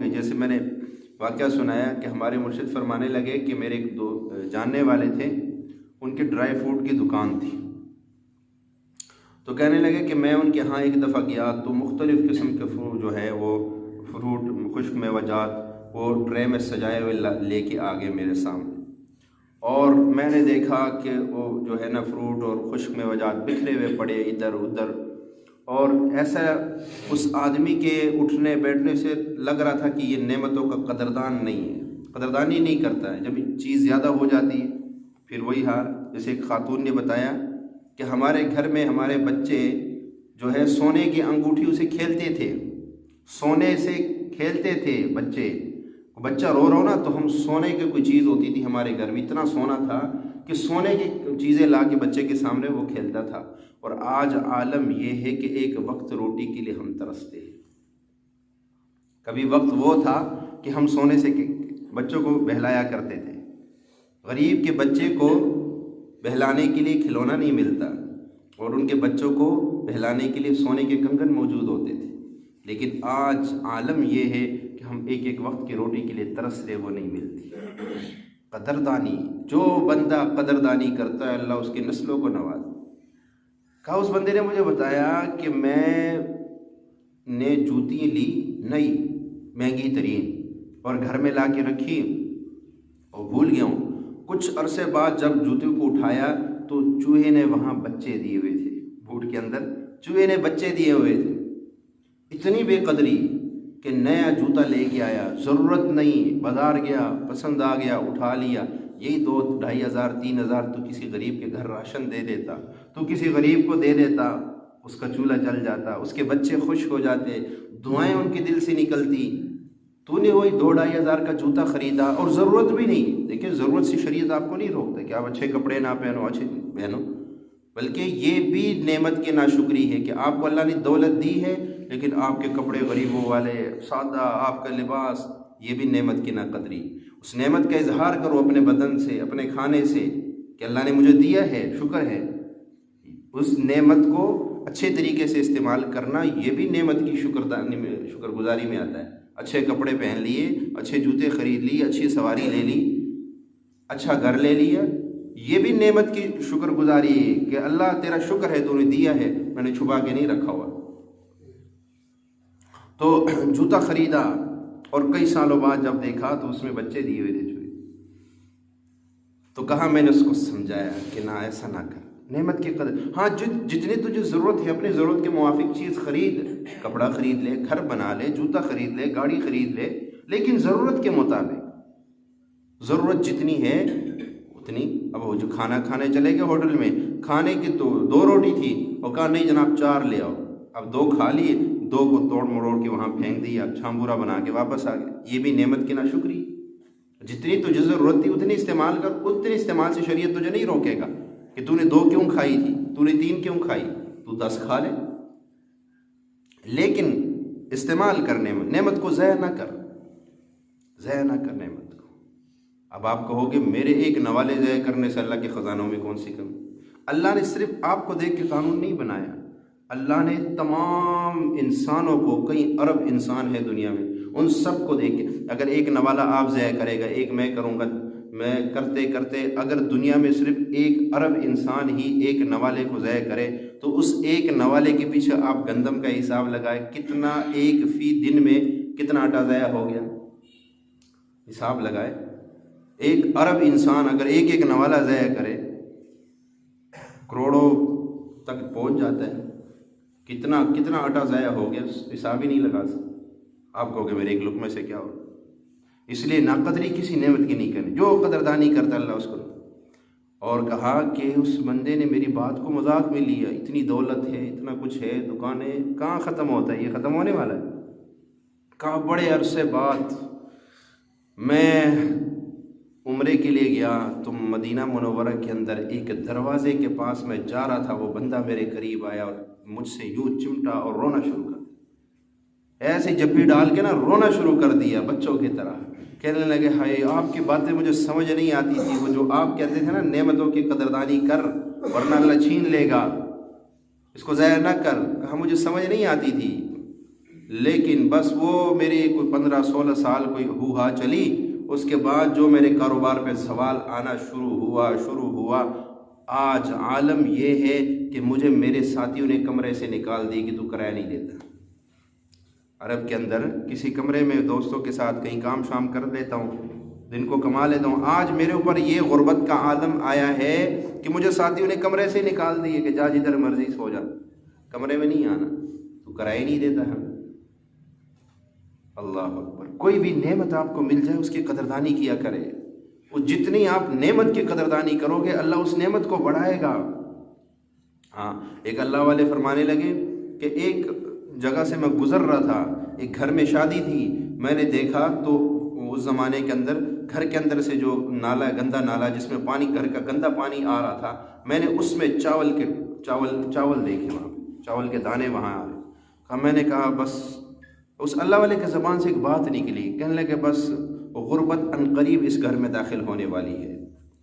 ہوگی. جیسے میں نے واقعہ سنایا کہ ہمارے مرشد فرمانے لگے کہ میرے ایک دو جاننے والے تھے، ان کے ڈرائی فروٹ کی دکان تھی. تو کہنے لگے کہ میں ان کے ہاں ایک دفعہ گیا تو مختلف قسم کے فروٹ جو ہے وہ فروٹ خشک میوہ جات وہ ٹرے میں سجائے ہوئے لے کے آگے میرے سامنے، اور میں نے دیکھا کہ وہ جو ہے نا فروٹ اور خشک میوہ جات بکھرے ہوئے پڑے ادھر ادھر، اور ایسا اس آدمی کے اٹھنے بیٹھنے سے لگ رہا تھا کہ یہ نعمتوں کا قدردان نہیں ہے، قدردانی نہیں کرتا ہے. جب چیز زیادہ ہو جاتی ہے پھر وہی حال. جیسے ایک خاتون نے بتایا کہ ہمارے گھر میں ہمارے بچے جو ہے سونے کی انگوٹھیوں سے کھیلتے تھے، سونے سے کھیلتے تھے بچہ رو رہا ہو نا تو ہم سونے کی کوئی چیز ہوتی تھی ہمارے گھر میں، اتنا سونا تھا کہ سونے کی چیزیں لا کے بچے کے سامنے وہ کھیلتا تھا. اور آج عالم یہ ہے کہ ایک وقت روٹی کے لیے ہم ترستے ہیں. کبھی وقت وہ تھا کہ ہم سونے سے بچوں کو بہلایا کرتے تھے. غریب کے بچے کو بہلانے کے لیے کھلونا نہیں ملتا اور ان کے بچوں کو بہلانے کے لیے سونے کے کنگن موجود ہوتے تھے. لیکن آج عالم یہ ہے کہ ہم ایک ایک وقت کی روٹی کے لیے ترس رہے، وہ نہیں ملتی. قدردانی، جو بندہ قدردانی کرتا ہے اللہ اس کی نسلوں کو نوازتا. کہا اس بندے نے مجھے بتایا کہ میں نے جوتی لی نئی مہنگی ترین اور گھر میں لا کے رکھی اور بھول گیا ہوں. کچھ عرصے بعد جب جوتے کو اٹھایا تو چوہے نے وہاں بچے دیے ہوئے تھے، بوٹ کے اندر چوہے نے بچے دیے ہوئے تھے. اتنی بے قدری کہ نیا جوتا لے کے آیا، ضرورت نہیں، بازار گیا، پسند آ گیا، اٹھا لیا. یہی 2-2.5 ہزار 3 ہزار تو کسی غریب کے گھر راشن دے دیتا، تو کسی غریب کو دے دیتا، اس کا چولہا چل جاتا، اس کے بچے خوش ہو جاتے، دعائیں ان کے دل سے نکلتی. تو نے وہی 2-2.5 ہزار کا جوتا خریدا اور ضرورت بھی نہیں. دیکھیں ضرورت سے شریعت آپ کو نہیں روکتا کہ آپ اچھے کپڑے نہ پہنو، اچھے پہنو، بلکہ یہ بھی نعمت کی ناشکری ہے کہ آپ کو اللہ نے دولت دی ہے لیکن آپ کے کپڑے غریبوں والے سادہ، آپ کا لباس، یہ بھی نعمت کی ناقدری. اس نعمت کا اظہار کرو اپنے بدن سے، اپنے کھانے سے کہ اللہ نے مجھے دیا ہے، شکر ہے. اس نعمت کو اچھے طریقے سے استعمال کرنا یہ بھی نعمت کی شکر گزاری میں آتا ہے. اچھے کپڑے پہن لیے، اچھے جوتے خرید لیے، اچھی سواری لے لی، اچھا گھر لے لیا، یہ بھی نعمت کی شکر گزاری ہے کہ اللہ تیرا شکر ہے، تو نے دیا ہے، میں نے چھپا کے نہیں رکھا ہوا. تو جوتا خریدا اور کئی سالوں بعد جب دیکھا تو اس میں بچے دیے ہوئے تھے چوہے. تو کہا میں نے اس کو سمجھایا کہ نہ ایسا نہ کر، نعمت کی قدر. ہاں جتنی تجھے ضرورت ہے اپنی ضرورت کے موافق چیز خرید، کپڑا خرید لے، گھر بنا لے، جوتا خرید لے، گاڑی خرید لے، لیکن ضرورت کے مطابق. ضرورت جتنی ہے اتنی. اب وہ جو کھانا کھانے چلے گئے ہوٹل میں، کھانے کی تو 2 روٹی تھی اور کہا نہیں جناب 4 لے آؤ. اب 2 کھا لیے، 2 کو توڑ مروڑ کے وہاں پھینک دیا، چھامبورا بنا کے واپس آ گئے. یہ بھی نعمت کی ناشکری. جتنی تجھے ضرورت تھی اتنی استعمال کر. اتنے استعمال سے شریعت تجھے نہیں روکے گا کہ تو نے 2 کیوں کھائی تھی، تو نے 3 کیوں کھائی، تو 10 کھا لے. لیکن استعمال کرنے میں نعمت کو ضائع نہ کر، ضائع نہ کر نعمت کو. اب آپ کہو گے میرے ایک نوالے ضائع کرنے سے اللہ کے خزانوں میں کون سی کمی. اللہ نے صرف آپ کو دیکھ کے قانون نہیں بنایا، اللہ نے تمام انسانوں کو، کئی ارب انسان ہے دنیا میں، ان سب کو دیکھ کے. اگر ایک نوالہ آپ ضائع کرے گا، ایک میں کروں گا، میں کرتے کرتے اگر دنیا میں صرف 1 ارب انسان ہی ایک نوالے کو ضائع کرے تو اس ایک نوالے کے پیچھے آپ گندم کا حساب لگائے کتنا ایک فی دن میں کتنا آٹا ضائع ہو گیا، حساب لگائے. 1 ارب انسان اگر ایک نوالہ ضائع کرے کروڑوں تک پہنچ جاتا ہے. کتنا آٹا ضائع ہو گیا، حساب ہی نہیں لگا سکتے. آپ کہو گے میرے ایک لقمے سے کیا ہو. اس لیے ناقدری کسی نعمت کی نہیں کرنی. جو قدردانی کرتا اللہ اس کو. اور کہا کہ اس بندے نے میری بات کو مذاق میں لیا، اتنی دولت ہے، اتنا کچھ ہے، دکانیں، کہاں ختم ہوتا ہے، یہ ختم ہونے والا ہے. کہا بڑے عرصے بعد میں عمرے کے لیے گیا تو مدینہ منورہ کے اندر ایک دروازے کے پاس میں جا رہا تھا، وہ بندہ میرے قریب آیا اور مجھ سے یوں چمٹا اور رونا شروع کر دیا. ایسے جپی ڈال کے نا رونا شروع کر دیا بچوں کی طرح. کہنے لگے ہائے آپ کی باتیں مجھے سمجھ نہیں آتی تھی. وہ جو آپ کہتے تھے نا نعمتوں کی قدردانی کر ورنہ اللہ چھین لے گا، اس کو ضائع نہ کر. کہا مجھے سمجھ نہیں آتی تھی. لیکن بس وہ میری کوئی 15-16 سال کوئی ہوا چلی، اس کے بعد جو میرے کاروبار پہ سوال آنا شروع ہوا، آج عالم یہ ہے کہ مجھے میرے ساتھیوں نے کمرے سے نکال دی کہ تو کرایہ نہیں دیتا۔ عرب کے اندر کسی کمرے میں دوستوں کے ساتھ کہیں کام شام کر لیتا ہوں، دن کو کما لیتا ہوں، آج میرے اوپر یہ غربت کا عالم آیا ہے کہ مجھے ساتھیوں نے کمرے سے نکال دیے کہ جا جدھر مرضی سو جا، کمرے میں نہیں آنا، تو کرایہ نہیں دیتا ہے۔ اللہ اکبر۔ کوئی بھی نعمت آپ کو مل جائے اس کی قدردانی کیا کرے، وہ جتنی آپ نعمت کی قدردانی کرو گے اللہ اس نعمت کو بڑھائے گا۔ ہاں، ایک اللہ والے فرمانے لگے کہ ایک جگہ سے میں گزر رہا تھا، ایک گھر میں شادی تھی، میں نے دیکھا تو اس زمانے کے اندر گھر کے اندر سے جو نالا، گندا نالا جس میں پانی، گھر کا گندا پانی آ رہا تھا، میں نے اس میں چاول دیکھے، وہاں چاول کے دانے وہاں آ رہے۔ میں نے کہا بس، اس اللہ والے کے زبان سے ایک بات نکلی، کہنے لگے بس غربت ان قریب اس گھر میں داخل ہونے والی ہے،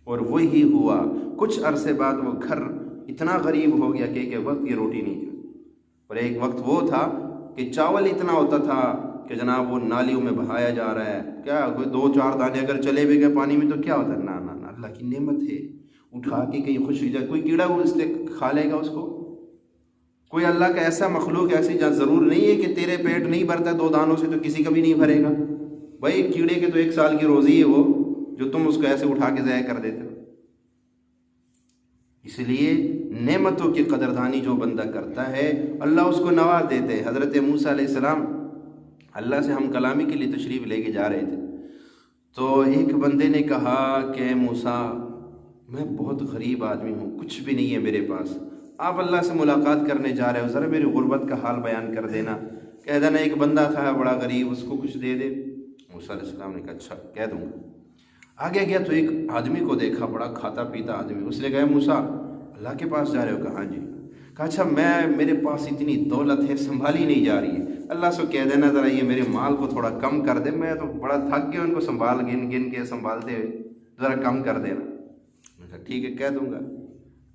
اور وہی ہوا۔ کچھ عرصے بعد وہ گھر اتنا غریب ہو گیا کہ ایک وقت یہ روٹی نہیں تھی، اور ایک وقت وہ تھا کہ چاول اتنا ہوتا تھا کہ جناب وہ نالیوں میں بہایا جا رہا ہے، کیا کوئی 2-4 دانے اگر چلے بھی گئے پانی میں تو کیا ہوتا ہے؟ نا اللہ کی نعمت ہے، اٹھا کے کہیں خوشی جائے، کوئی کیڑا وہ اس سے کھا لے گا اس کو؟ کوئی اللہ کا ایسا مخلوق ایسی ضرور نہیں ہے کہ تیرے پیٹ نہیں بھرتا 2 دانوں سے تو کسی کا بھی نہیں بھرے گا بھائی، کیڑے کے تو 1 سال کی روزی ہے وہ، جو تم اس کو ایسے اٹھا کے ضائع کر دیتے ہو۔ اس لیے نعمتوں کی قدردانی جو بندہ کرتا ہے اللہ اس کو نواز دیتے ہیں۔ حضرت موسیٰ علیہ السلام اللہ سے ہم کلامی کے لیے تشریف لے کے جا رہے تھے، تو ایک بندے نے کہا کہ موسیٰ میں بہت غریب آدمی ہوں، کچھ بھی نہیں ہے میرے پاس، آپ اللہ سے ملاقات کرنے جا رہے ہو، ذرا میری غربت کا حال بیان کر دینا۔ کہہ دینا ایک بندہ تھا بڑا غریب، اس کو کچھ دے دے۔ موسیٰ علیہ السلام نے کہا اچھا کہہ دوں گا۔ آگے گیا تو ایک آدمی کو دیکھا، بڑا کھاتا پیتا آدمی، اس نے کہا موسیٰ اللہ کے پاس جا رہے ہو؟ کہا ہاں جی۔ کہا اچھا میرے پاس اتنی دولت ہے سنبھالی نہیں جا رہی ہے، اللہ سے کہہ دینا ذرا یہ میرے مال کو تھوڑا کم کر دے، میں تو بڑا تھک گیا ان کو گن کے سنبھالتے ہوئے، ذرا کم کر دینا۔ میں کہا ٹھیک ہے کہہ دوں گا۔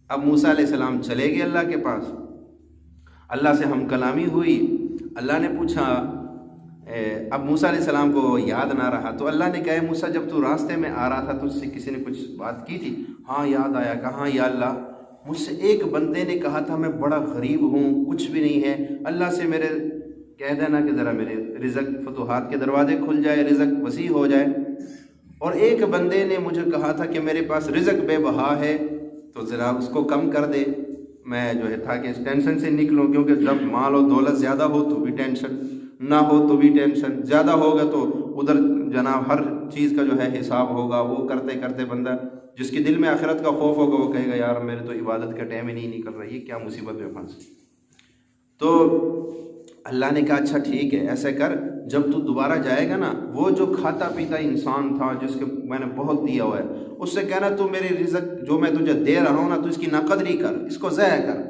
اب موسیٰ علیہ السلام چلے گئے اللہ کے پاس، اللہ سے ہم کلامی ہوئی۔ اللہ نے پوچھا، اب موسیٰ علیہ السلام کو یاد نہ رہا تو اللہ نے کہا موسیٰ جب تو راستے میں آ رہا تھا تو اس سے کسی نے کچھ بات کی تھی؟ ہاں یاد آیا۔ کہا یا اللہ مجھ سے ایک بندے نے کہا تھا میں بڑا غریب ہوں، کچھ بھی نہیں ہے، اللہ سے میرے کہہ دینا کہ ذرا میرے رزق فتوحات کے دروازے کھل جائے، رزق وسیع ہو جائے۔ اور ایک بندے نے مجھے کہا تھا کہ میرے پاس رزق بے بہا ہے تو ذرا اس کو کم کر دے، میں جو ہے تھا کہ اس ٹینشن سے نکلوں، کیونکہ جب مال و دولت زیادہ ہو تو بھی ٹینشن، نہ ہو تو بھی ٹینشن، زیادہ ہوگا تو ادھر جناب ہر چیز کا جو ہے حساب ہوگا، وہ کرتے کرتے بندہ جس کے دل میں آخرت کا خوف ہوگا وہ کہے گا یار میرے تو عبادت کا ٹائم ہی نہیں نکل رہا، یہ کیا مصیبت میں پھنس۔ تو اللہ نے کہا اچھا ٹھیک ہے ایسا کر، جب تو دوبارہ جائے گا نا، وہ جو کھاتا پیتا انسان تھا جس کے میں نے بہت دیا ہوا ہے، اس سے کہنا تو میرے رزق جو میں تجھے دے رہا ہوں نا تو اس کی ناقدری کر، اس کو ضائع کر،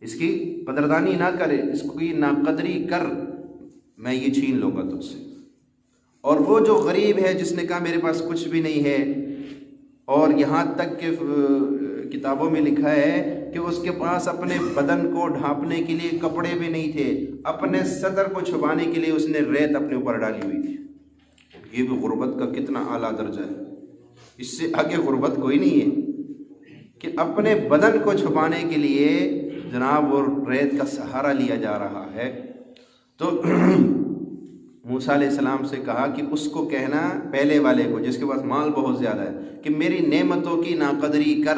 اس کی قدردانی نہ کرے، اس کی ناقدری کر، میں یہ چھین لوں گا تجھ سے۔ اور وہ جو غریب ہے جس نے کہا میرے پاس کچھ بھی نہیں ہے، اور یہاں تک کہ کتابوں میں لکھا ہے کہ اس کے پاس اپنے بدن کو ڈھانپنے کے لیے کپڑے بھی نہیں تھے، اپنے صدر کو چھپانے کے لیے اس نے ریت اپنے اوپر ڈالی ہوئی تھی۔ یہ بھی غربت کا کتنا اعلیٰ درجہ ہے، اس سے آگے غربت کوئی نہیں ہے کہ اپنے بدن کو چھپانے کے لیے جناب وہ ریت کا سہارا لیا جا رہا ہے۔ تو موسیٰ علیہ السلام سے کہا کہ اس کو کہنا پہلے والے کو جس کے پاس مال بہت زیادہ ہے کہ میری نعمتوں کی ناقدری کر،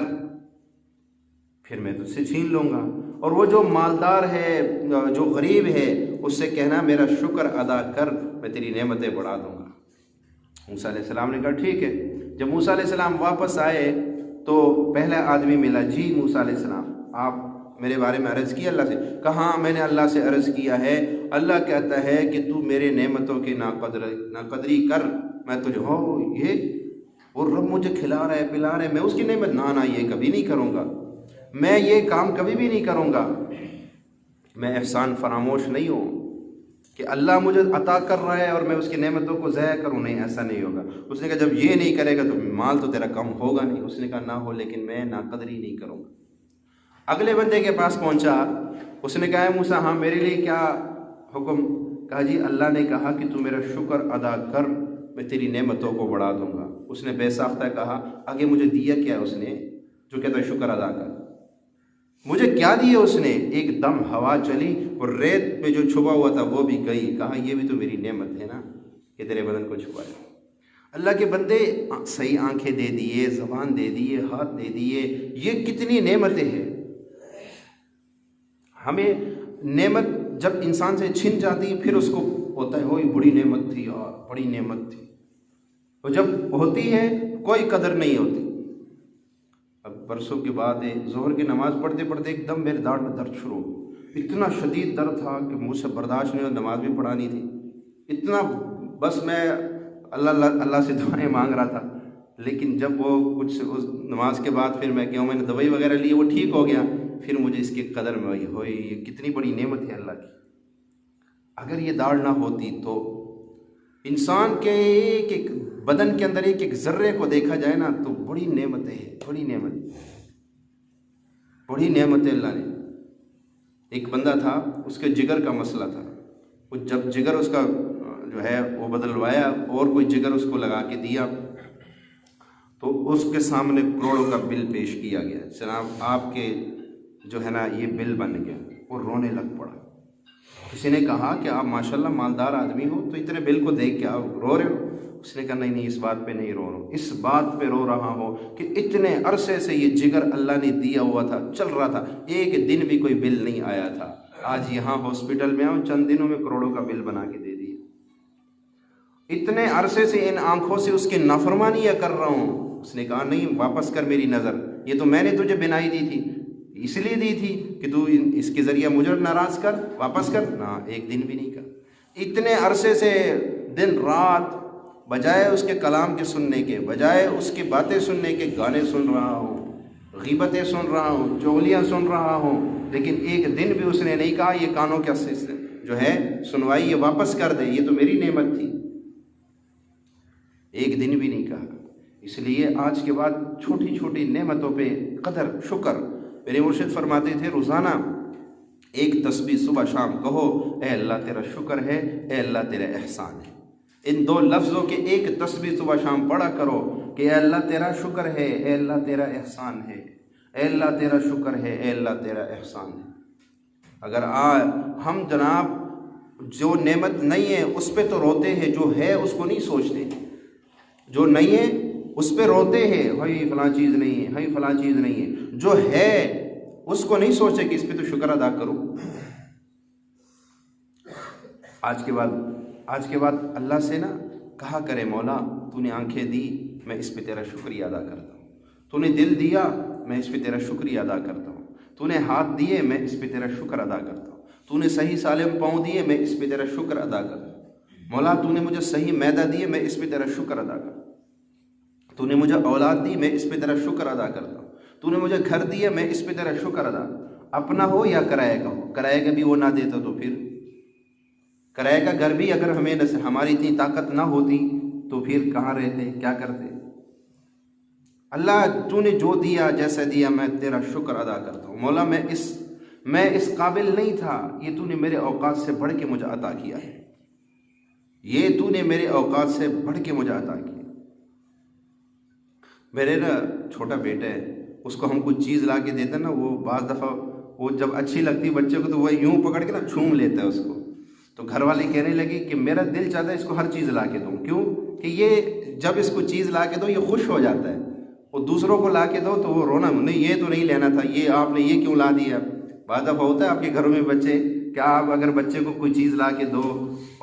پھر میں تجھ سے چھین لوں گا۔ اور وہ جو مالدار ہے، جو غریب ہے، اس سے کہنا میرا شکر ادا کر، میں تیری نعمتیں بڑھا دوں گا۔ موسیٰ علیہ السلام نے کہا ٹھیک ہے۔ جب موسیٰ علیہ السلام واپس آئے تو پہلا آدمی ملا، جی موسیٰ علیہ السلام آپ میرے بارے میں عرض کیا اللہ سے؟ کہاں میں نے اللہ سے عرض کیا ہے، اللہ کہتا ہے کہ تو میرے نعمتوں کی ناقدری کر، میں تجھے یہ اور رب مجھے کھلا رہا ہے پلا رہا ہے، میں اس کی نعمت نہ یہ کبھی نہیں کروں گا، میں یہ کام کبھی بھی نہیں کروں گا، میں احسان فراموش نہیں ہوں کہ اللہ مجھے عطا کر رہا ہے اور میں اس کی نعمتوں کو ضائع کروں، نہیں ایسا نہیں ہوگا۔ اس نے کہا جب یہ نہیں کرے گا تو مال تو تیرا کم ہوگا نہیں۔ اس نے کہا نہ ہو لیکن میں ناقدری نہیں کروں گا۔ اگلے بندے کے پاس پہنچا، اس نے کہا موسیٰ ہاں میرے لیے کیا حکم؟ کہا جی اللہ نے کہا کہ تو میرا شکر ادا کر، میں تیری نعمتوں کو بڑھا دوں گا۔ اس نے بے ساختہ کہا آگے مجھے دیا کیا ہے اس نے جو کہتا ہے شکر ادا کر؟ مجھے کیا دیا اس نے؟ ایک دم ہوا چلی اور ریت میں جو چھپا ہوا تھا وہ بھی گئی۔ کہا یہ بھی تو میری نعمت ہے نا کہ تیرے بدن کو چھپایا۔ اللہ کے بندے صحیح آنکھیں دے دیے، زبان دے دیے، ہاتھ دے دیے، یہ کتنی نعمتیں ہیں۔ ہمیں نعمت جب انسان سے چھن جاتی ہے پھر اس کو ہوتا ہے وہ بڑی نعمت تھی یار، بڑی نعمت تھی، اور جب ہوتی ہے کوئی قدر نہیں ہوتی۔ اب برسوں کے بعد ظہر کی نماز پڑھتے پڑھتے ایک دم میرے داڑھ میں درد شروع ہو، اتنا شدید درد تھا کہ مجھ سے برداشت نہیں ہوا، نماز بھی پڑھانی تھی، اتنا بس میں اللہ سے دعائیں مانگ رہا تھا۔ لیکن جب وہ کچھ اس نماز کے بعد پھر میں میں نے دوائی وغیرہ لی، وہ ٹھیک ہو گیا، پھر مجھے اس کی قدر میں ہوئی یہ کتنی بڑی نعمت ہے اللہ کی۔ اگر یہ داڑھ نہ ہوتی تو انسان کے ایک بدن کے اندر ایک ذرے کو دیکھا جائے نا تو بڑی نعمتیں ہیں، بڑی نعمت ہے اللہ نے۔ ایک بندہ تھا، اس کے جگر کا مسئلہ تھا، وہ جب جگر اس کا جو ہے وہ بدلوایا اور کوئی جگر اس کو لگا کے دیا تو اس کے سامنے کروڑوں کا بل پیش کیا گیا، جناب آپ کے جو ہے نا یہ بل بن گیا، اور رونے لگ پڑا۔ کسی نے کہا کہ آپ ماشاءاللہ مالدار آدمی ہو تو اتنے بل کو دیکھ کے آپ رو رہے ہو؟ اس نے کہا نہیں اس بات پہ نہیں رو رہا ہوں، اس بات پہ رو رہا ہوں کہ اتنے عرصے سے یہ جگر اللہ نے دیا ہوا تھا، چل رہا تھا، ایک دن بھی کوئی بل نہیں آیا تھا، آج یہاں ہاسپٹل میں آؤں چند دنوں میں کروڑوں کا بل بنا کے دے دیا۔ اتنے عرصے سے ان آنکھوں سے اس کی نافرمانیاں کر رہا ہوں۔ اس نے کہا نہیں واپس کر میری نظر، یہ تو میں نے تجھے بنائی دی تھی، اس لیے دی تھی کہ تو اس کے ذریعہ مجھے ناراض کر، واپس کر نہ، ایک دن بھی نہیں کر۔ اتنے عرصے سے دن رات بجائے اس کے کلام کے سننے کے، بجائے اس کی باتیں سننے کے، گانے سن رہا ہوں، غیبتیں سن رہا ہوں، چغلیاں سن رہا ہوں، لیکن ایک دن بھی اس نے نہیں کہا یہ کانوں کے سے جو ہے سنوائی یہ واپس کر دے، یہ تو میری نعمت تھی، ایک دن بھی نہیں کہا۔ اس لیے آج کے بعد چھوٹی چھوٹی نعمتوں پہ قدر شکر۔ میرے مرشد فرماتے تھے روزانہ ایک تسبیح صبح شام کہو، اے اللہ تیرا شکر ہے، اے اللہ تیرا احسان ہے۔ ان دو لفظوں کے ایک تسبیح صبح شام پڑھا کرو کہ اے اللہ تیرا شکر ہے، اے اللہ تیرا احسان ہے، اے اللہ تیرا شکر ہے، اے اللہ تیرا احسان ہے۔ اگر ہم جناب جو نعمت نہیں ہے اس پہ تو روتے ہیں، جو ہے اس کو نہیں سوچتے، جو نہیں ہے اس پہ روتے ہیں، بھائی فلاں چیز نہیں ہے، بھائی فلاں چیز نہیں ہے، جو ہے اس کو نہیں سوچے کہ اس پہ تو شکر ادا کرو۔ آج کے بعد اللہ سے نا کہا کرے مولا تو نے آنکھیں دی، میں اس پہ تیرا شکریہ ادا کرتا ہوں، تو نے دل دیا، میں اس پہ تیرا شکریہ ادا کرتا ہوں، تو نے ہاتھ دیے، میں اس پہ تیرا شکر ادا کرتا ہوں، تو نے صحیح سالم پاؤں دیے، میں اس پہ تیرا شکر ادا کرتا ہوں، مولا تو نے مجھے صحیح معدہ دیے، میں اس پہ تیرا شکر ادا کرتا ہوں، تو نے مجھے اولاد دی، میں اس پہ تیرا شکر ادا کرتا ہوں، تو نے مجھے گھر دیا، میں اس پہ تیرا شکر ادا، اپنا ہو یا کرائے کا ہو، کرائے کا بھی وہ نہ دیتا تو پھر کرائے کا گھر بھی اگر ہماری اتنی طاقت نہ ہوتی تو پھر کہاں رہتے، کیا کرتے۔ اللہ تو نے جو دیا جیسا دیا میں تیرا شکر ادا کرتا ہوں، مولا میں اس قابل نہیں تھا، یہ تو نے میرے اوقات سے بڑھ کے مجھے عطا کیا ہے، یہ تو نے میرے اوقات سے بڑھ کے مجھے عطا کیا۔ میرے نا چھوٹا بیٹا ہے، اس کو ہم کچھ چیز لا کے دیتے نا، وہ بعض دفعہ وہ جب اچھی لگتی بچے کو تو وہ یوں پکڑ کے نا چھوم لیتا ہے اس کو، تو گھر والے کہنے لگے کہ میرا دل چاہتا ہے اس کو ہر چیز لا کے دوں، کیوں کہ یہ جب اس کو چیز لا کے دو یہ خوش ہو جاتا ہے، اور دوسروں کو لا کے دو تو وہ رونا، نہیں یہ تو نہیں لینا تھا، یہ آپ نے یہ کیوں لا دیا۔ بعض دفعہ ہوتا ہے آپ کے گھروں میں بچے، کیا آپ اگر بچے کو کوئی چیز لا کے دو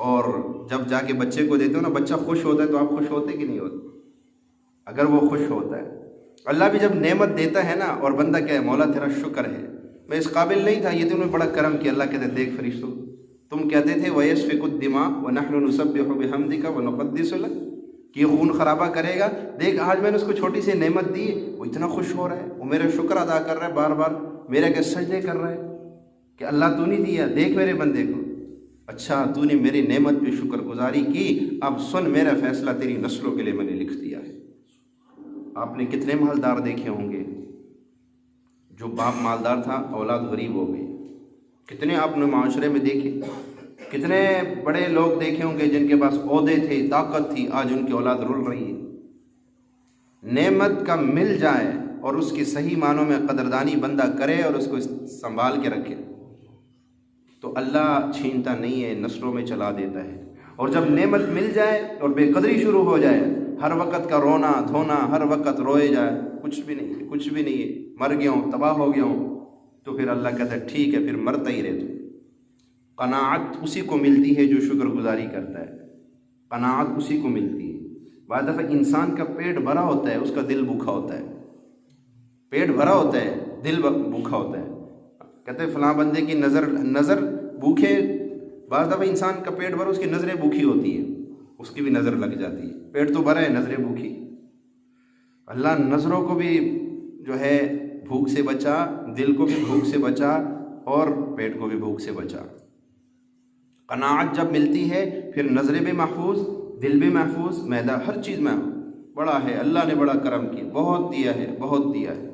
اور جب جا کے بچے کو دیتے ہو نا بچہ خوش ہوتا ہے تو آپ خوش ہوتے کہ نہیں ہوتے؟ اگر وہ خوش ہوتا ہے، اللہ بھی جب نعمت دیتا ہے نا اور بندہ کہے مولا تیرا شکر ہے، میں اس قابل نہیں تھا، یہ تم نے بڑا کرم کیا، اللہ کہتے دیکھ فرشتوں تم کہتے تھے وَيَسْفِكُ الدِّمَاءَ وَنَحْنُ نُسَبِّحُ بِحَمْدِكَ وَنُقَدِّسُ لَكَ، کہ یہ خون خرابہ کرے گا، دیکھ آج میں نے اس کو چھوٹی سی نعمت دی، وہ اتنا خوش ہو رہا ہے، وہ میرا شکر ادا کر رہا ہے، بار بار میرے کے سجدے کر رہا ہے کہ اللہ تو نہیں دیا، دیکھ میرے بندے کو، اچھا تو نے میری نعمت پہ شکر گزاری کی، اب سن میرا فیصلہ تیری نسلوں کے لیے میں نے لکھ دیا ہے۔ آپ نے کتنے مالدار دیکھے ہوں گے، جو باپ مالدار تھا اولاد غریب ہو گئی، کتنے آپ نے معاشرے میں دیکھے، کتنے بڑے لوگ دیکھے ہوں گے جن کے پاس عہدے تھے، طاقت تھی، آج ان کی اولاد رول رہی ہے۔ نعمت کا مل جائے اور اس کی صحیح معنوں میں قدردانی بندہ کرے اور اس کو سنبھال کے رکھے تو اللہ چھینتا نہیں ہے، نسلوں میں چلا دیتا ہے۔ اور جب نعمت مل جائے اور بے قدری شروع ہو جائے، ہر وقت کا رونا دھونا، ہر وقت روئے جائے، کچھ بھی نہیں، کچھ بھی نہیں ہے، مر گیا ہوں، تباہ ہو گیا ہوں، تو پھر اللہ کہتا ہے ٹھیک ہے، پھر مرتا ہی رہ تو۔ قناعت اسی کو ملتی ہے جو شکر گزاری کرتا ہے، قناعت اسی کو ملتی ہے۔ بعض دفعہ انسان کا پیٹ بھرا ہوتا ہے، اس کا دل بھوکا ہوتا ہے، پیٹ بھرا ہوتا ہے، دل بھوکا ہوتا ہے۔ کہتے ہیں فلاں بندے کی نظر بھوکے، بعض دفعہ انسان کا پیٹ بھرا، اس کی نظریں بھوکی ہوتی ہے، اس کی بھی نظر لگ جاتی ہے، پیٹ تو بھرا ہے، نظریں بھوکی۔ اللہ نظروں کو بھی جو ہے بھوک سے بچا، دل کو بھی بھوک سے بچا اور پیٹ کو بھی بھوک سے بچا۔ قناعت جب ملتی ہے پھر نظریں بھی محفوظ، دل بھی محفوظ، معدہ ہر چیز میں بڑا ہے، اللہ نے بڑا کرم کیا، بہت دیا ہے، بہت دیا ہے۔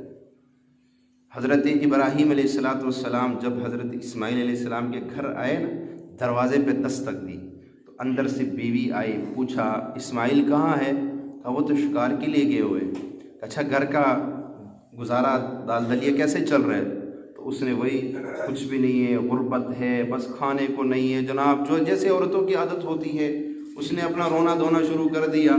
حضرت ابراہیم علیہ السلام جب حضرت اسماعیل علیہ السلام کے گھر آئے نا، دروازے پہ دستک دی تو اندر سے بیوی آئی، پوچھا اسماعیل کہاں ہے؟ کہا وہ تو شکار کے لیے گئے ہوئے۔ اچھا گھر کا گزارا دال دلیہ کیسے چل رہا ہے؟ تو اس نے وہی کچھ بھی نہیں ہے، غربت ہے، بس کھانے کو نہیں ہے جناب، جو جیسے عورتوں کی عادت ہوتی ہے، اس نے اپنا رونا دھونا شروع کر دیا،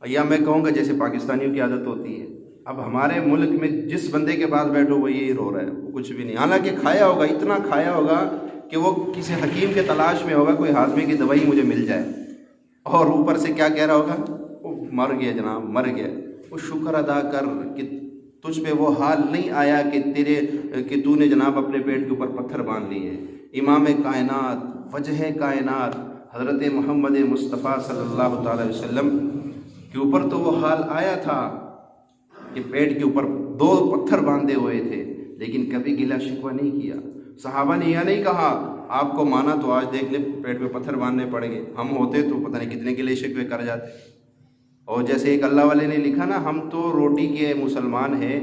یا میں کہوں گا جیسے پاکستانیوں کی عادت ہوتی ہے۔ اب ہمارے ملک میں جس بندے کے پاس بیٹھو وہ یہی رو رہا ہے، وہ کچھ بھی نہیں، حالانکہ کھایا ہوگا، اتنا کھایا ہوگا کہ وہ کسی حکیم کے تلاش میں ہوگا، کوئی ہاضمے کی دوائی مجھے مل جائے، اور اوپر سے کیا کہہ رہا ہوگا؟ وہ مر گیا جناب، مر گیا۔ وہ شکر ادا کر کہ تجھ پہ وہ حال نہیں آیا کہ تو نے جناب اپنے پیٹ کے اوپر پتھر باندھ لیے۔ امام کائنات، وجہ کائنات حضرت محمد مصطفیٰ صلی اللہ تعالی وسلم کے اوپر تو وہ حال آیا تھا کہ پیٹ کے اوپر 2 پتھر باندھے ہوئے تھے، لیکن کبھی گلہ شکوہ نہیں کیا۔ صحابہ نے یہ نہیں کہا آپ کو مانا تو آج دیکھ لیں پیٹ پہ پتھر باندھنے پڑیں گے، ہم ہوتے تو پتہ نہیں کتنے گلے شکوے کر جاتے۔ اور جیسے ایک اللہ والے نے لکھا نا، ہم تو روٹی کے مسلمان ہیں،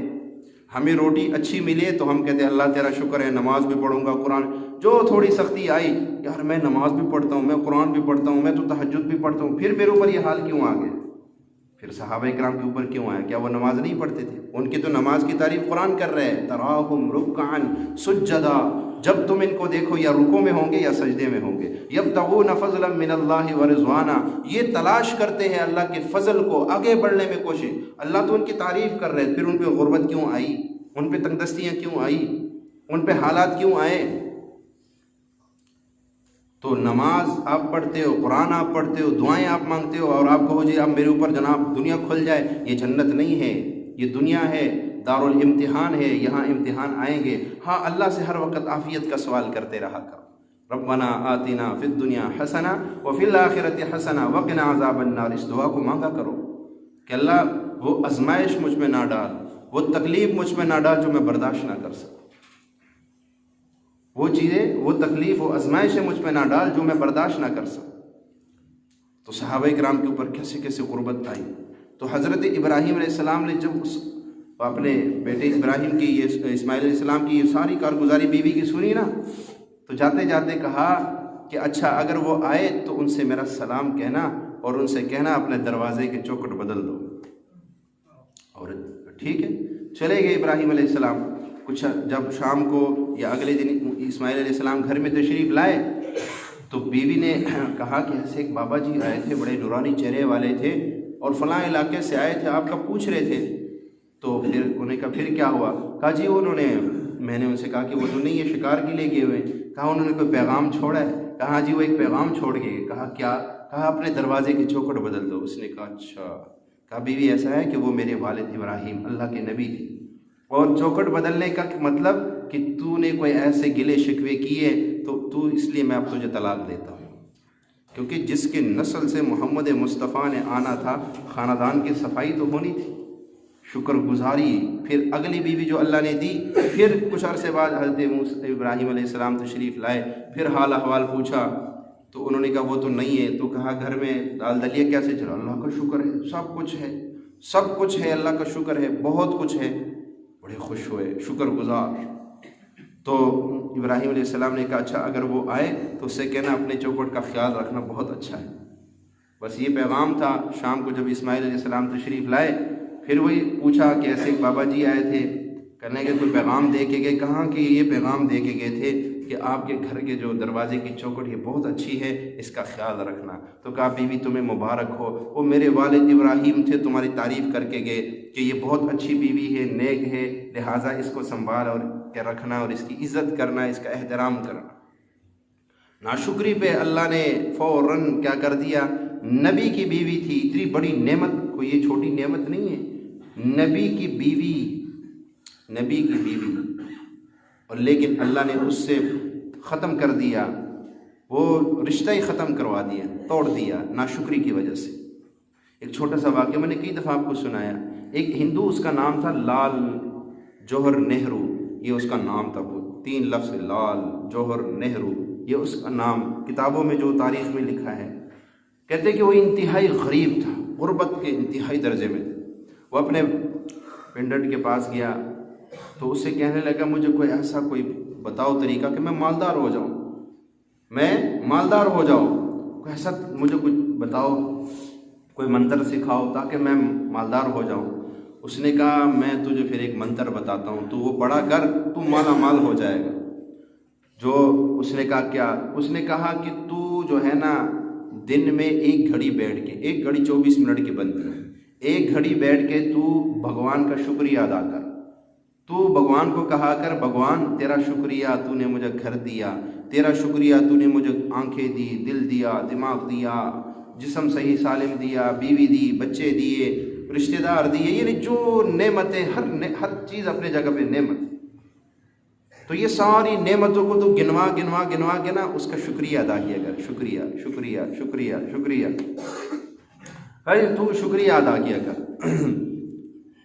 ہمیں روٹی اچھی ملے تو ہم کہتے ہیں اللہ تیرا شکر ہے، نماز بھی پڑھوں گا، قرآن جو تھوڑی سختی آئی، یار میں نماز بھی پڑھتا ہوں، میں قرآن بھی پڑھتا ہوں، میں تو تہجد بھی پڑھتا ہوں، پھر میرے اوپر یہ حال کیوں آ گیا؟ پھر صحابہ کرام کے اوپر کیوں آیا؟ کیا وہ نماز نہیں پڑھتے تھے؟ ان کی تو نماز کی تعریف قرآن کر رہے ہیں، تراہم رکعا سجدا، جب تم ان کو دیکھو یا رکوع میں ہوں گے یا سجدے میں ہوں گے، یبتغون فضلا من اللہ ورضوانا، یہ تلاش کرتے ہیں اللہ کے فضل کو، آگے بڑھنے میں کوشش۔ اللہ تو ان کی تعریف کر رہے ہیں، پھر ان پہ غربت کیوں آئی؟ ان پہ تنگدستیاں کیوں آئی؟ ان پہ حالات کیوں آئے؟ تو نماز آپ پڑھتے ہو، قرآن آپ پڑھتے ہو، دعائیں آپ مانگتے ہو، اور آپ کہو جی اب میرے اوپر جناب دنیا کھل جائے، یہ جنت نہیں ہے، یہ دنیا ہے، دارالامتحان ہے، یہاں امتحان آئیں گے۔ ہاں اللہ سے ہر وقت عافیت کا سوال کرتے رہا کرو، ربنا آتنا فی الدنیا حسنہ وفی الآخرۃ حسنہ وقنا عذاب النار، اس دعا کو مانگا کرو کہ اللہ وہ آزمائش مجھ میں نہ ڈال، وہ تکلیف مجھ میں نہ ڈال جو میں برداشت نہ کر سکوں، وہ چیزیں، وہ تکلیف، وہ آزمائشیں مجھ پہ نہ ڈال جو میں برداشت نہ کر سکوں۔ تو صحابہ کرام کے اوپر کیسے کیسے غربت آئی۔ تو حضرت ابراہیم علیہ السلام نے جب اپنے بیٹے ابراہیم کی یہ اسماعیل علیہ السلام کی یہ ساری کارگزاری بیوی کی سنی نا، تو جاتے جاتے کہا کہ اچھا اگر وہ آئے تو ان سے میرا سلام کہنا اور ان سے کہنا اپنے دروازے کے چوکھٹ بدل دو۔ اور ٹھیک ہے، چلے گئے ابراہیم علیہ السلام۔ کچھ جب شام کو یا اگلے دن اسماعیل علیہ السلام گھر میں تشریف لائے تو بیوی نے کہا کہ ایسے ایک بابا جی آئے تھے، بڑے نورانی چہرے والے تھے اور فلاں علاقے سے آئے تھے، آپ کا پوچھ رہے تھے۔ تو پھر انہوں نے کہا پھر کیا ہوا؟ کہا جی میں نے ان سے کہا کہ وہ تو نہیں ہے، شکار کے لیے گئے ہوئے۔ کہا انہوں نے کوئی پیغام چھوڑا ہے؟ کہا جی وہ ایک پیغام چھوڑ گئے۔ کہا کیا؟ کہا اپنے دروازے کی چوکھٹ بدل دو۔ اس نے کہا اچھا۔ کہا بیوی ایسا ہے کہ وہ میرے والد ابراہیم اللہ کے نبی تھے، اور چوکھٹ بدلنے کا مطلب کہ تو نے کوئی ایسے گلے شکوے کیے تو اس لیے میں اب تجھے طلاق دیتا ہوں، کیونکہ جس کے نسل سے محمد مصطفیٰ نے آنا تھا، خاندان کی صفائی تو ہونی تھی، شکر گزاری۔ پھر اگلی بیوی جو اللہ نے دی، پھر کچھ عرصے بعد حضرت ابراہیم علیہ السلام تشریف لائے، پھر حال احوال پوچھا تو انہوں نے کہا وہ تو نہیں ہے۔ تو کہا گھر میں دال دلیہ کیسے چلا؟ اللہ کا شکر ہے، سب کچھ ہے، سب کچھ ہے، اللہ کا شکر ہے، بہت کچھ ہے۔ بڑے خوش ہوئے، شکر گزار۔ تو ابراہیم علیہ السلام نے کہا اچھا اگر وہ آئے تو اس سے کہنا اپنے چوکھٹ کا خیال رکھنا بہت اچھا ہے۔ بس یہ پیغام تھا۔ شام کو جب اسماعیل علیہ السلام تشریف لائے پھر وہی پوچھا کہ ایسے ایک بابا جی آئے تھے، کہنے کہ کوئی پیغام دے کے گئے؟ کہاں کہ یہ پیغام دے کے گئے تھے کہ آپ کے گھر کے جو دروازے کی چوکھٹ یہ بہت اچھی ہے، اس کا خیال رکھنا۔ تو کہا بیوی تمہیں مبارک ہو، وہ میرے والد ابراہیم تھے تمہاری تعریف کر کے گئے کہ یہ بہت اچھی بیوی ہے، نیک ہے، لہٰذا اس کو سنبھال اور کے رکھنا اور اس کی عزت کرنا، اس کا احترام کرنا۔ ناشکری پہ اللہ نے فوراً کیا کر دیا؟ نبی کی بیوی تھی، اتنی بڑی نعمت، کوئی یہ چھوٹی نعمت نہیں ہے، نبی کی بیوی، نبی کی بیوی، اور لیکن اللہ نے اس سے ختم کر دیا، وہ رشتہ ہی ختم کروا دیا، توڑ دیا ناشکری کی وجہ سے۔ ایک چھوٹا سا واقعہ میں نے کئی دفعہ آپ کو سنایا۔ ایک ہندو، اس کا نام تھا لال جوہر نہرو، یہ اس کا نام تھا، وہ 3 لفظ، لال جوہر نہرو، یہ اس کا نام کتابوں میں جو تاریخ میں لکھا ہے۔ کہتے کہ وہ انتہائی غریب تھا، غربت کے انتہائی درجے میں تھے۔ وہ اپنے پنڈت کے پاس گیا تو اس سے کہنے لگا مجھے کوئی ایسا کوئی بتاؤ طریقہ کہ میں مالدار ہو جاؤں، میں مالدار ہو جاؤں، کوئی ایسا مجھے کچھ بتاؤ، کوئی منتر سکھاؤ تاکہ میں مالدار ہو جاؤں۔ اس نے کہا میں تجھے پھر ایک منتر بتاتا ہوں، تو وہ پڑھا کر، تو مالا مال ہو جائے گا۔ جو اس نے کہا کیا؟ اس نے کہا کہ تو جو ہے نا دن میں 1 گھڑی بیٹھ کے، 1 گھڑی 24 منٹ کی بنتی ہے، 1 گھڑی بیٹھ کے تو بھگوان کا شکریہ ادا کر، تو بھگوان کو کہا کر بھگوان تیرا شکریہ تو نے مجھے گھر دیا، تیرا شکریہ تو نے مجھے آنکھیں دی، دل دیا، دماغ دیا، جسم صحیح سالم دیا، بیوی دی، بچے دیے، رشتہ دار دیے، یعنی جو نعمتیں، ہر چیز اپنے جگہ پہ نعمت۔ تو یہ ساری نعمتوں کو تو گنوا گنوا گنوا کے نا اس کا شکریہ ادا کیا کر، شکریہ شکریہ شکریہ شکریہ، تو شکریہ ادا کیا کر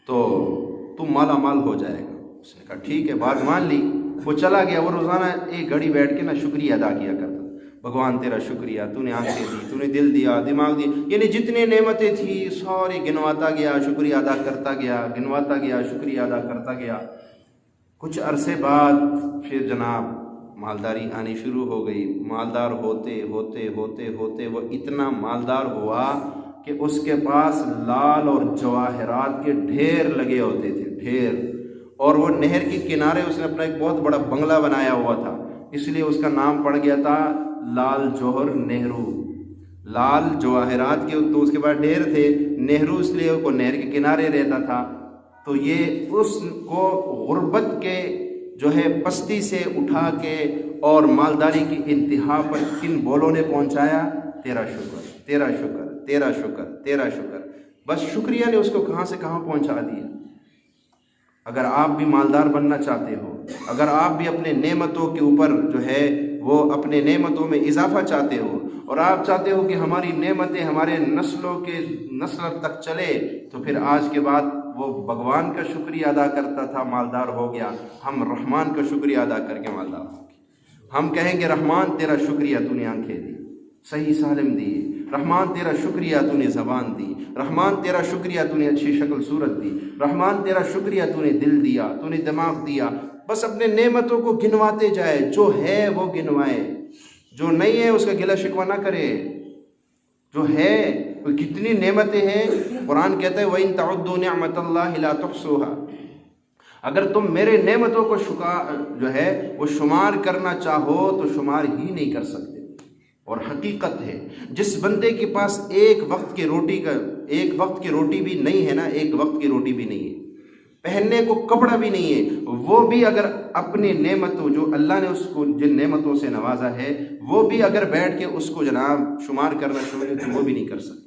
تو مالا مال ہو جائے گا۔ اس نے کہا ٹھیک ہے، بات مان لی۔ وہ چلا گیا، وہ روزانہ 1 گھڑی بیٹھ کے نا شکریہ ادا کیا کرتا، بھگوان تیرا شکریہ، تو نے آنکھیں دی، تو نے دل دیا، دماغ دی، یعنی جتنے نعمتیں تھیں ساری گنواتا گیا، شکریہ ادا کرتا گیا، گنواتا گیا، شکریہ ادا کرتا گیا۔ کچھ عرصے بعد پھر جناب مالداری آنی شروع ہو گئی۔ مالدار ہوتے ہوتے ہوتے ہوتے وہ اتنا مالدار ہوا کہ اس کے پاس لال اور جواہرات کے ڈھیر لگے ہوتے تھے، ڈھیر، اور وہ نہر کے کنارے اس نے اپنا ایک بہت بڑا بنگلہ بنایا ہوا تھا، اس لیے اس کا نام پڑ گیا تھا لال جوہر نہرو۔ لال جواہرات کے تو اس کے بعد ڈھیر تھے، نہرو اس لیے وہ نہر کے کنارے رہتا تھا۔ تو یہ اس کو غربت کے جو ہے پستی سے اٹھا کے اور مالداری کی انتہا پر کن بولوں نے پہنچایا؟ تیرا شکر، تیرا شکر، تیرا شکر، تیرا شکر۔ بس شکریہ نے اس کو کہاں سے کہاں پہنچا دیا۔ اگر آپ بھی مالدار بننا چاہتے ہو، اگر آپ بھی اپنے نعمتوں کے اوپر جو ہے وہ اپنے نعمتوں میں اضافہ چاہتے ہو، اور آپ چاہتے ہو کہ ہماری نعمتیں ہمارے نسل تک چلے، تو پھر آج کے بعد وہ بھگوان کا شکریہ ادا کرتا تھا، مالدار ہو گیا، ہم رحمان کا شکریہ ادا کر کے مالدار ہو گئے۔ ہم کہیں گے رحمان تیرا شکریہ تو نے آنکھیں دی، صحیح سالم دی، رحمان تیرا شکریہ تو نے زبان دی، رحمان تیرا شکریہ تو نے اچھی شکل صورت دی، رحمان تیرا شکریہ تو نے دل دیا، تو نے دماغ دیا۔ بس اپنے نعمتوں کو گنواتے جائے، جو ہے وہ گنوائے، جو نہیں ہے اس کا گلہ شکوہ نہ کرے، جو ہے کتنی نعمتیں ہیں۔ قرآن کہتا ہے وَإِن تَعُدُّوا نِعْمَةَ اللَّهِ لَا تُحْصُوهَا، اگر تم میرے نعمتوں کو جو ہے وہ شمار کرنا چاہو تو شمار ہی نہیں کر سکتے۔ اور حقیقت ہے جس بندے کے پاس ایک وقت کی روٹی بھی نہیں ہے نا، ایک وقت کی روٹی بھی نہیں ہے، پہننے کو کپڑا بھی نہیں ہے، وہ بھی اگر اپنی نعمتوں جو اللہ نے اس کو جن نعمتوں سے نوازا ہے، وہ بھی اگر بیٹھ کے اس کو جناب شمار کرنا شروع تو وہ بھی نہیں کر سکتا۔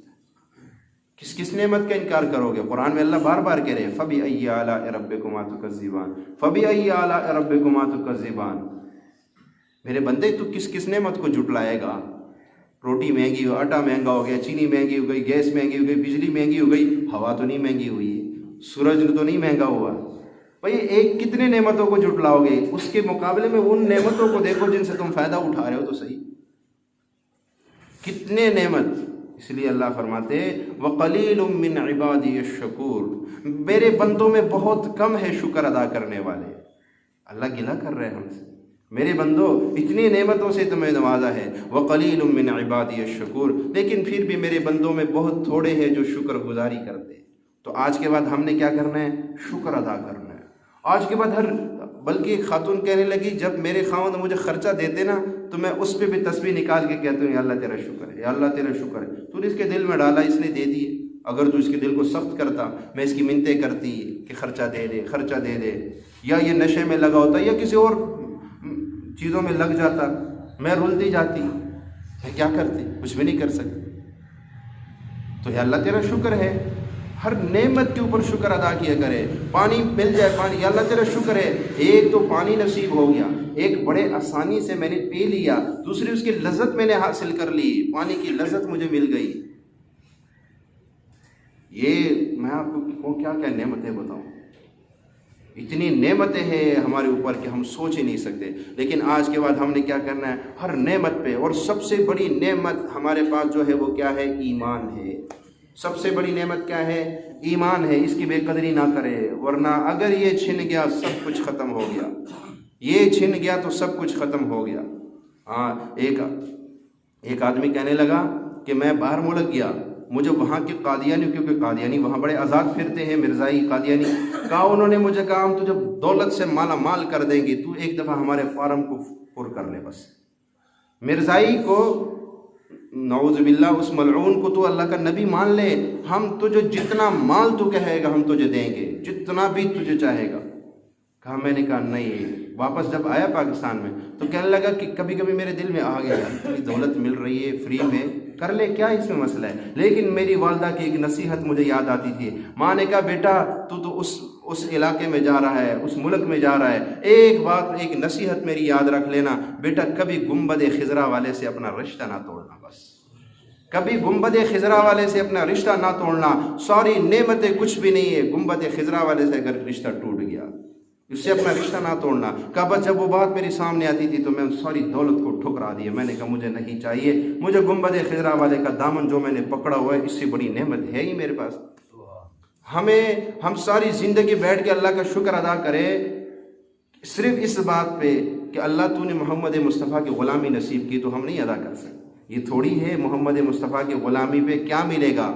کس نعمت کا انکار کرو گے؟ قرآن میں اللہ بار بار کہہ رہے ہیں فَبِأَيِّ آلَاءِ رَبِّكُمَا تُكَذِّبَانِ، فَبِأَيِّ آلَاءِ رَبِّكُمَا تُكَذِّبَانِ۔ میرے بندے تو کس نعمت کو جھٹلائے گا؟ روٹی مہنگی ہو، آٹا مہنگا ہو گیا، چینی مہنگی ہو گئی، گیس مہنگی ہو گئی، بجلی مہنگی ہو گئی، ہوا تو نہیں مہنگی ہوئی ہے، سورج تو نہیں مہنگا ہوا۔ بھائی کتنے نعمتوں کو جھٹلاؤ گے؟ اس کے مقابلے میں ان نعمتوں کو دیکھو جن سے تم فائدہ اٹھا رہے ہو تو صحیح، کتنے نعمت۔ اس لیے اللہ فرماتے وَقَلِيلٌ مِّنْ عِبَادِيَ الشَّكُورُ، میرے بندوں میں بہت کم ہے شکر ادا کرنے والے۔ اللہ گلہ کر رہے ہیں ہم سے، میرے بندو اتنی نعمتوں سے تمہیں نوازا ہے، وَقَلِيلٌ مِّنْ عِبَادِيَ الشَّكُورُ، لیکن پھر بھی میرے بندوں میں بہت تھوڑے ہیں جو شکر گزاری کرتے ہیں۔ تو آج کے بعد ہم نے کیا کرنا ہے؟ شکر ادا کرنا ہے۔ آج کے بعد بلکہ ایک خاتون کہنے لگی جب میرے خاوند مجھے خرچہ دیتے نا تو میں اس پہ بھی تسبیح نکال کے کہتا ہوں یا اللہ تیرا شکر ہے، یا اللہ تیرا شکر ہے، تو نے اس کے دل میں ڈالا، اس نے دے دیے۔ اگر تو اس کے دل کو سخت کرتا، میں اس کی منتیں کرتی کہ خرچہ دے دے، خرچہ دے دے، یا یہ نشے میں لگا ہوتا یا کسی اور چیزوں میں لگ جاتا، میں رلتی جاتی، میں کیا کرتی؟ کچھ بھی نہیں کر سکتی۔ تو یا اللہ تیرا شکر ہے، ہر نعمت کے اوپر شکر ادا کیا کرے۔ پانی مل جائے، پانی، یا اللہ تیرا شکر ہے، ایک تو پانی نصیب ہو گیا، ایک بڑے آسانی سے میں نے پی لیا، دوسری اس کی لذت میں نے حاصل کر لی، پانی کی لذت مجھے مل گئی۔ یہ میں آپ کو کیا کیا نعمتیں بتاؤں، اتنی نعمتیں ہیں ہمارے اوپر کہ ہم سوچ ہی نہیں سکتے۔ لیکن آج کے بعد ہم نے کیا کرنا ہے؟ ہر نعمت پہ، اور سب سے بڑی نعمت ہمارے پاس جو ہے وہ کیا ہے؟ ایمان ہے۔ سب سے بڑی نعمت کیا ہے؟ ایمان ہے۔ اس کی بے قدری نہ کرے، ورنہ اگر یہ چھن گیا سب کچھ ختم ہو گیا، یہ چھن گیا تو سب کچھ ختم ہو گیا۔ ہاں، ایک آدمی کہنے لگا کہ میں باہر ملک گیا، مجھے وہاں کے قادیانی، کیونکہ قادیانی وہاں بڑے آزاد پھرتے ہیں، مرزائی قادیانی، کہا انہوں نے مجھے کہا ہم تجھے دولت سے مالا مال کر دیں گے، تو ایک دفعہ ہمارے فارم کو پر کر لے بس۔ مرزائی کو، نعوذ باللہ، اس ملعون کو تو اللہ کا نبی مان لے، ہم تجھے جتنا مال تو کہے گا ہم تجھے دیں گے، جتنا بھی تجھے چاہے گا۔ کہا، میں نے کہا نہیں۔ واپس جب آیا پاکستان میں تو کہنے لگا کہ کبھی کبھی میرے دل میں آ گیا اتنی دولت مل رہی ہے فری میں، کر لے، کیا اس میں مسئلہ ہے؟ لیکن میری والدہ کی ایک نصیحت مجھے یاد آتی تھی۔ ماں نے کہا بیٹا تو اس علاقے میں جا رہا ہے، اس ملک میں جا رہا ہے، ایک بات، ایک نصیحت میری یاد رکھ لینا بیٹا، کبھی گنبد خضرا والے سے اپنا رشتہ نہ توڑنا، بس کبھی گنبد خضرا والے سے اپنا رشتہ نہ توڑنا۔ ساری نعمتیں کچھ بھی نہیں ہے، گنبد خضرا والے سے اگر رشتہ ٹوٹ گیا، اس سے اپنا رشتہ نہ توڑنا۔ کہا بس جب وہ بات میری سامنے آتی تھی تو میں ساری دولت کو ٹھکرا دیا، میں نے کہا مجھے نہیں چاہیے، مجھے گنبد خضرا والے کا دامن جو میں نے پکڑا ہوا ہے اس سے بڑی نعمت ہے ہی میرے پاس۔ ہم ساری زندگی بیٹھ کے اللہ کا شکر ادا کرے صرف اس بات پہ کہ اللہ تو نے محمد مصطفیٰ کی غلامی نصیب کی، تو ہم نہیں ادا کر سکتے۔ یہ تھوڑی ہے محمد مصطفیٰ کی غلامی پہ کیا ملے گا؟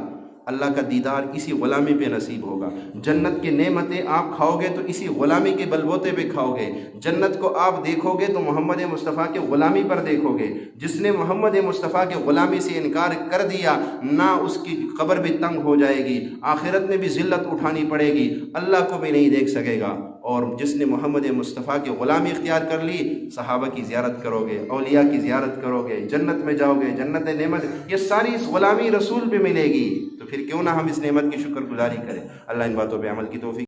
اللہ کا دیدار اسی غلامی پہ نصیب ہوگا۔ جنت کی نعمتیں آپ کھاؤ گے تو اسی غلامی کے بلبوتے پہ کھاؤ گے۔ جنت کو آپ دیکھو گے تو محمد مصطفیٰ کے غلامی پر دیکھو گے۔ جس نے محمد مصطفیٰ کے غلامی سے انکار کر دیا، نہ اس کی قبر بھی تنگ ہو جائے گی، آخرت میں بھی ذلت اٹھانی پڑے گی، اللہ کو بھی نہیں دیکھ سکے گا۔ اور جس نے محمد مصطفیٰ کی غلامی اختیار کر لی، صحابہ کی زیارت کرو گے، اولیاء کی زیارت کرو گے، جنت میں جاؤ گے، جنت نعمت، یہ ساری اس غلامی رسول پہ ملے گی۔ تو پھر کیوں نہ ہم اس نعمت کی شکر گزاری کریں۔ اللہ ان باتوں پہ عمل کی توفیق